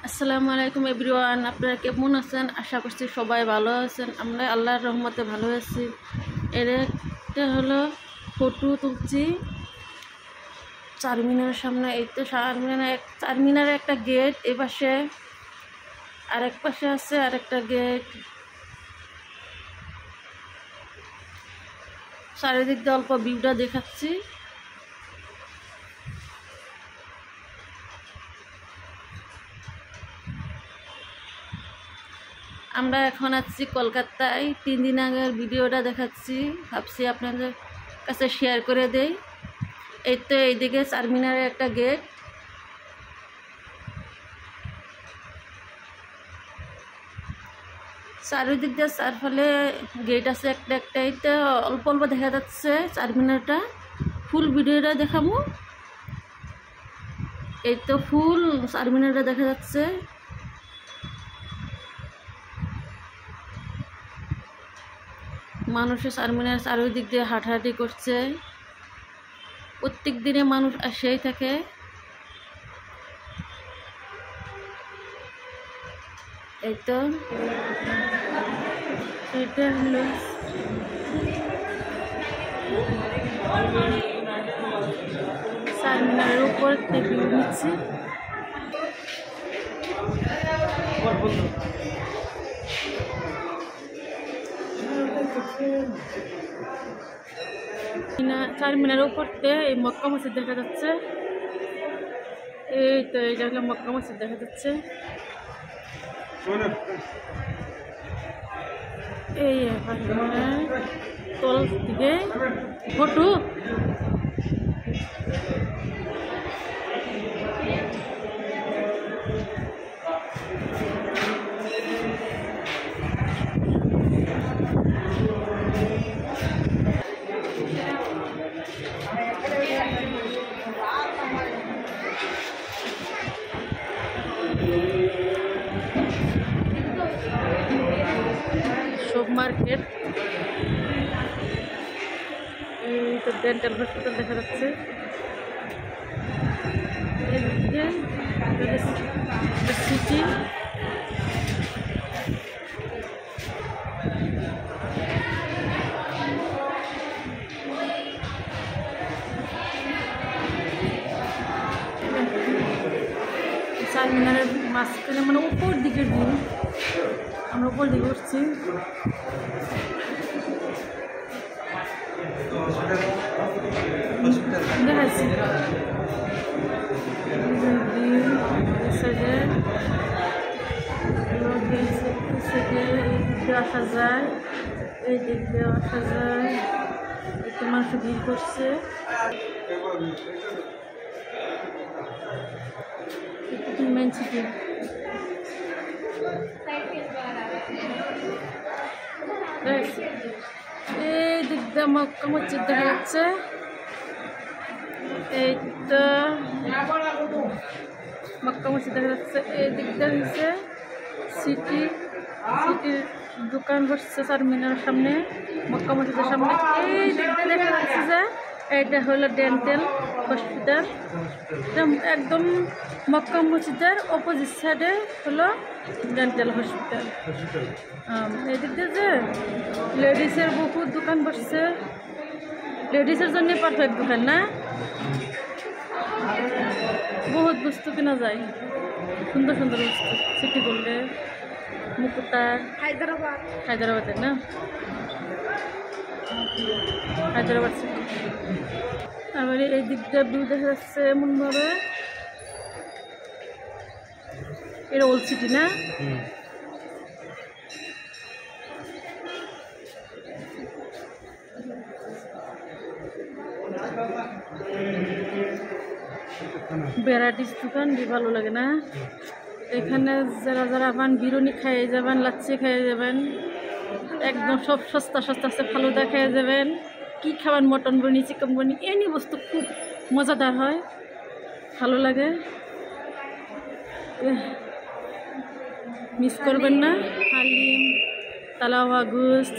আসসালামু আলাইকুম এভরিওয়ান, আপনারা কেমন আছেন? আশা করছি সবাই ভালো আছেন। আমরা আল্লাহর রহমতে ভালো আছি। এটা হলো ফটো তুলছি চারমিনারের সামনে। এই তো চারমিনারের একটা গেট, এ পাশে আরেক পাশে আছে আরেকটা গেট। চারিদিক দিয়ে অল্প ভিউটা দেখাচ্ছি। আমরা এখন আছি কলকাতায়। 3 দিন আগের ভিডিওটা দেখাচ্ছি, ভাবছি আপনাদের কাছে শেয়ার করে দেই। এই তো এইদিকে চারমিনারের একটা গেট, চারিদিক দিয়ে চারফালে গেট আছে একটা একটা। এই তো অল্প অল্প দেখা যাচ্ছে চারমিনারটা। ফুল ভিডিওটা দেখাবো। এই তো ফুল চারমিনারটা দেখা যাচ্ছে। মানুষের চারমিনার চারিদিক দিয়ে হাঁটাহাঁটি করছে। প্রত্যেক দিনে মানুষ আসেই থাকে। এই তো এটা হলো চারমিনারের উপর থেকে নিচ্ছি। চারমিনারের উপরতে এই মক্কা মসজিদ দেখা যাচ্ছে। এই তো এটা হলো মক্কা মসজিদ দেখা যাচ্ছে। এই তল দিকে ফটো সব মার্কেট। এই তো ডেন্টাল হসপিটাল দেখা যাচ্ছে। সিটি চারমিনারের মাঝখানে মানে উপর দিকের দিন আমরা উপর দিকে উঠছি। দেখাচ্ছি আসা যায়, এই দিক দিয়ে আসা যায়। একটু মানুষ ভিড় করছে। মেন সিটি এই দিক দিয়ে মক্কা মসজিদ দেখা যাচ্ছে। এই তো মক্কা মসজিদ দেখা যাচ্ছে। এই দিক দিয়ে হচ্ছে সিটির দোকান বসছে চারমিনারের সামনে, মক্কা মসজিদের সামনে। এই দিক দিয়ে দেখা যাচ্ছে যে এটা হলো ডেন্টাল হসপিটাল। একদম মক্কা মসজিদের অপোজিট সাইডে হলো ডেন্টাল হসপিটাল। এদিক দিয়ে যে লেডিসের বহুত দোকান বসছে, লেডিসের জন্য পারফেক্ট দোকান না? বহুত বস্তু কেনা যায়, সুন্দর সুন্দর বস্তু। সিটি গোল্ডে, মুকুতার, হায়দ্রাবাদের না, হায়দ্রাবাদ সিটি। আবার এই দিক দিয়ে ভিউ দেখা যাচ্ছে এমনভাবে। এটা ওল্ড সিটি না? ভ্যারাইটিস দোকান ভালো লাগে না? এখানে যারা যারা পান বিরিয়ানি খাইয়ে যাবেন, লাচ্ছি খাইয়ে যাবেন, একদম সব সস্তা সস্তা আছে। ফালুদা খাইয়ে যাবেন, কি খাবেন, mutton biryani, chicken biryani, any বস্তু খুব মজাদার হয়, ভালো লাগে। মিস করবেন না। হালিম, তালাওয়া গোস্ত,